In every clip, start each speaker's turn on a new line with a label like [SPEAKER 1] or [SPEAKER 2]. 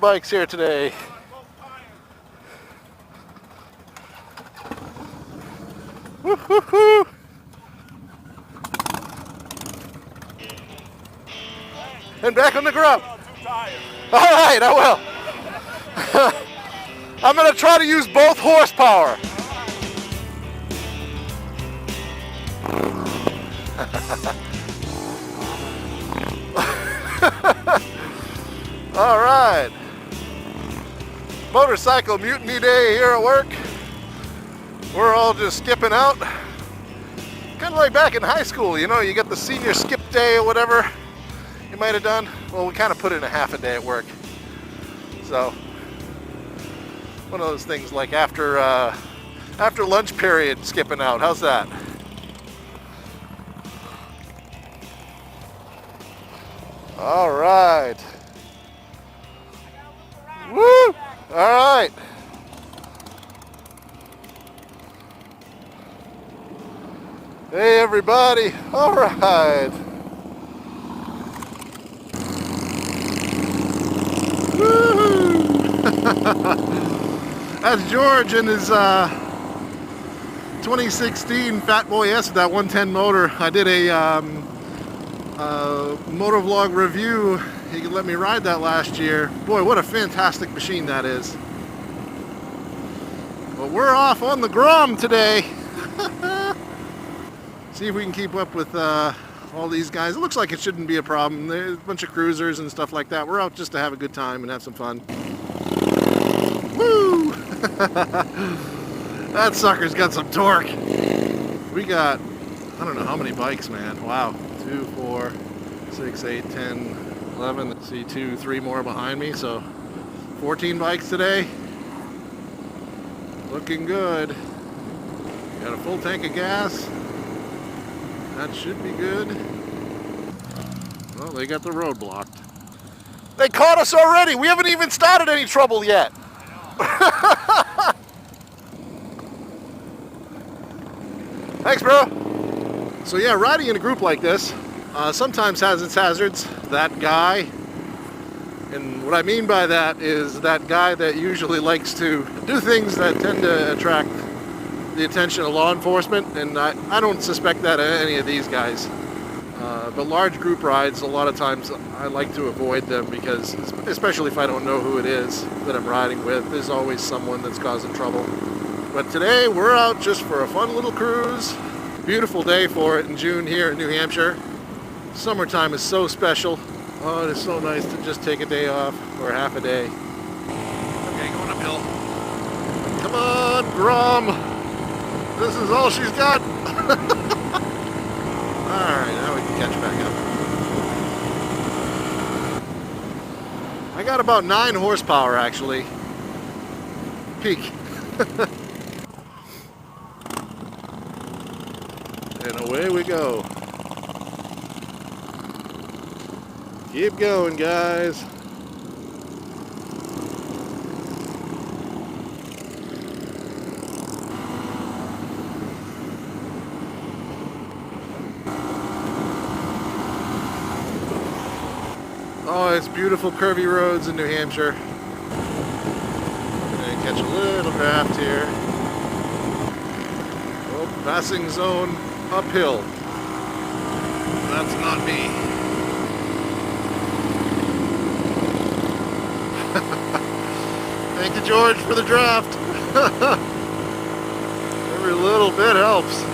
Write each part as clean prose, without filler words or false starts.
[SPEAKER 1] bikes here today. Woo-hoo-hoo! And back on the Grom. All right, I will. I'm going to try to use both horsepower. All right. Motorcycle mutiny day here at work. We're all just skipping out. Kind of like back in high school, you know, you get the senior skip day or whatever you might have done. Well, we kind of put in a half a day at work. So, one of those things like after lunch period skipping out. How's that? All right. Woo! All right. Hey everybody. All right. Woo! That's George and his 2016 Fat Boy S with that 110 motor. I did a motovlog review. He let me ride that last year. Boy, what a fantastic machine that is. But we're off on the Grom today. See if we can keep up with all these guys. It looks like it shouldn't be a problem. There's a bunch of cruisers and stuff like that. We're out just to have a good time and have some fun. Woo! That sucker's got some torque. We got, I don't know how many bikes, man. Wow. 2, 4, 6, 8, 10, 11. See 2, 3 more behind me. So 14 bikes today. Looking good. Got a full tank of gas. That should be good. Well, they got the road blocked. They caught us already. We haven't even started any trouble yet. Thanks, bro. So yeah, riding in a group like this sometimes has its hazards. That guy, and what I mean by that is that guy that usually likes to do things that tend to attract the attention of law enforcement, and I don't suspect that of any of these guys. But large group rides, a lot of times I like to avoid them because, especially if I don't know who it is that I'm riding with, there's always someone that's causing trouble. But today we're out just for a fun little cruise. Beautiful day for it in June here in New Hampshire. Summertime is so special. Oh, it is so nice to just take a day off, or half a day. Okay, going uphill. Come on, Grom. This is all she's got. Alright, now we can catch back up. I got about 9 horsepower actually. Peak. And away we go. Keep going, guys. Oh, it's beautiful curvy roads in New Hampshire. And catch a little draft here. Oh, passing zone uphill. That's not me. Thank you, George, for the draft. Every little bit helps.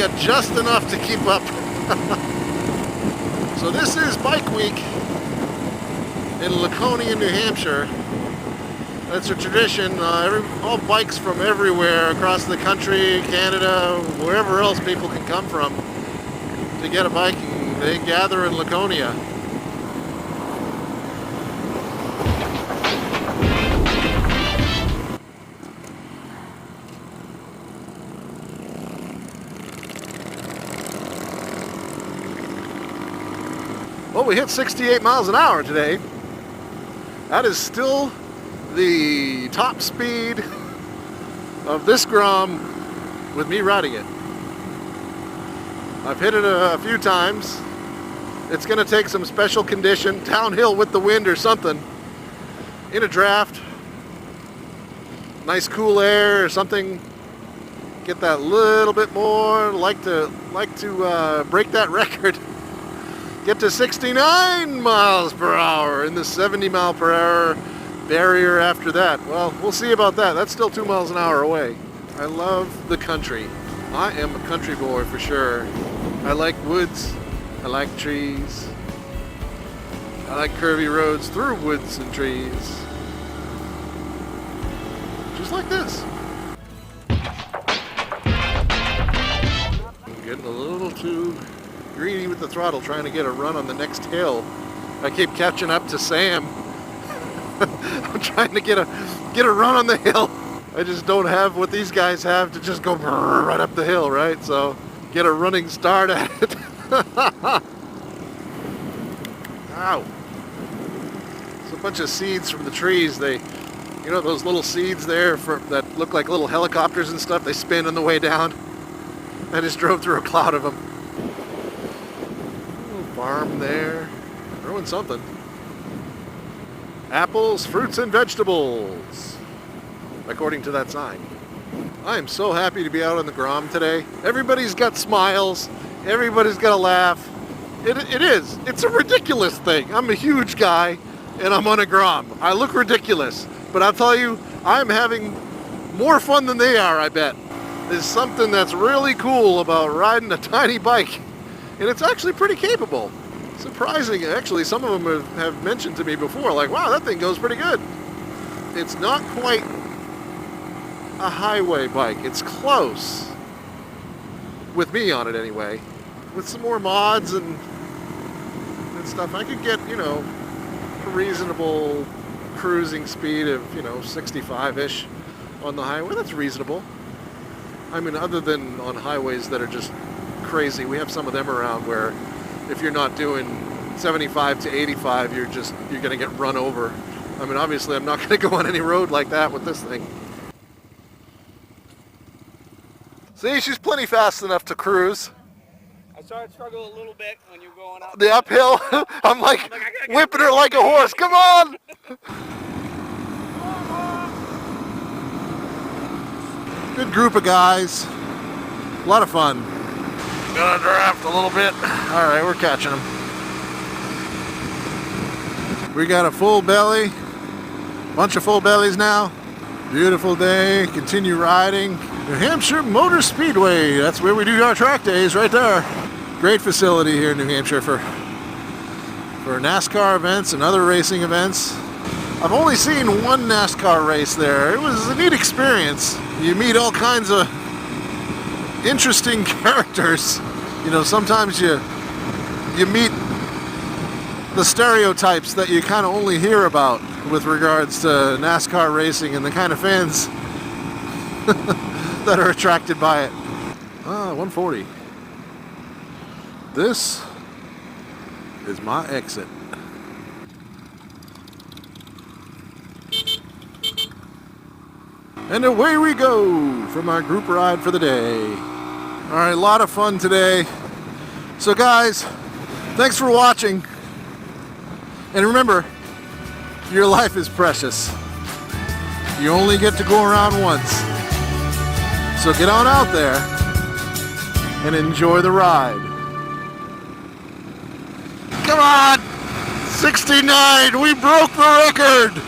[SPEAKER 1] got just enough to keep up. So this is Bike Week in Laconia, New Hampshire. That's a tradition. All bikes from everywhere across the country, Canada, wherever else people can come from to get a bike, and they gather in Laconia. Well, we hit 68 miles an hour today. That is still the top speed of this Grom with me riding it. I've hit it a few times. It's going to take some special condition, downhill with the wind or something, in a draft, nice cool air or something. Get that little bit more. Like to break that record. Get to 69 miles per hour in the 70 mile per hour barrier after that. Well, we'll see about that. That's still 2 miles an hour away. I love the country. I am a country boy for sure. I like woods. I like trees. I like curvy roads through woods and trees. Just like this. I'm getting a little too greedy with the throttle, trying to get a run on the next hill. I keep catching up to Sam. I'm trying to get a run on the hill. I just don't have what these guys have to just go right up the hill, right? So get a running start at it. Ow. It's a bunch of seeds from the trees. You know those little seeds there that look like little helicopters and stuff? They spin on the way down. I just drove through a cloud of them. Little farm there. Growing something. Apples, fruits, and vegetables, according to that sign. I am so happy to be out on the Grom today. Everybody's got smiles. Everybody's got a laugh. It's a ridiculous thing. I'm a huge guy, and I'm on a Grom. I look ridiculous, but I'll tell you, I'm having more fun than they are, I bet. There's something that's really cool about riding a tiny bike, and it's actually pretty capable. Surprising, actually, some of them have mentioned to me before, like, wow, that thing goes pretty good. It's not quite a highway bike. It's close, with me on it anyway. With some more mods and stuff, I could get, a reasonable cruising speed of, 65-ish on the highway. That's reasonable. I mean, other than on highways that are just crazy. We have some of them around where if you're not doing 75 to 85, you're going to get run over. I mean, obviously, I'm not going to go on any road like that with this thing. See, she's plenty fast enough to cruise.
[SPEAKER 2] I started to struggle a little bit when you're going up.
[SPEAKER 1] The uphill, I'm like whipping her like a horse. Come on! Good group of guys. A lot of fun. Gonna draft a little bit. All right, we're catching them. We got a full belly. Bunch of full bellies now. Beautiful day. Continue riding. New Hampshire Motor Speedway. That's where we do our track days, right there. Great facility here in New Hampshire for NASCAR events and other racing events. I've only seen one NASCAR race there. It was a neat experience. You meet all kinds of interesting characters. Sometimes you meet the stereotypes that you kind of only hear about with regards to NASCAR racing and the kind of fans that are attracted by it. 140. This is my exit. And away we go from our group ride for the day. All right, a lot of fun today. So guys, thanks for watching. And remember, your life is precious. You only get to go around once. So get on out there and enjoy the ride. Come on! 69! We broke the record!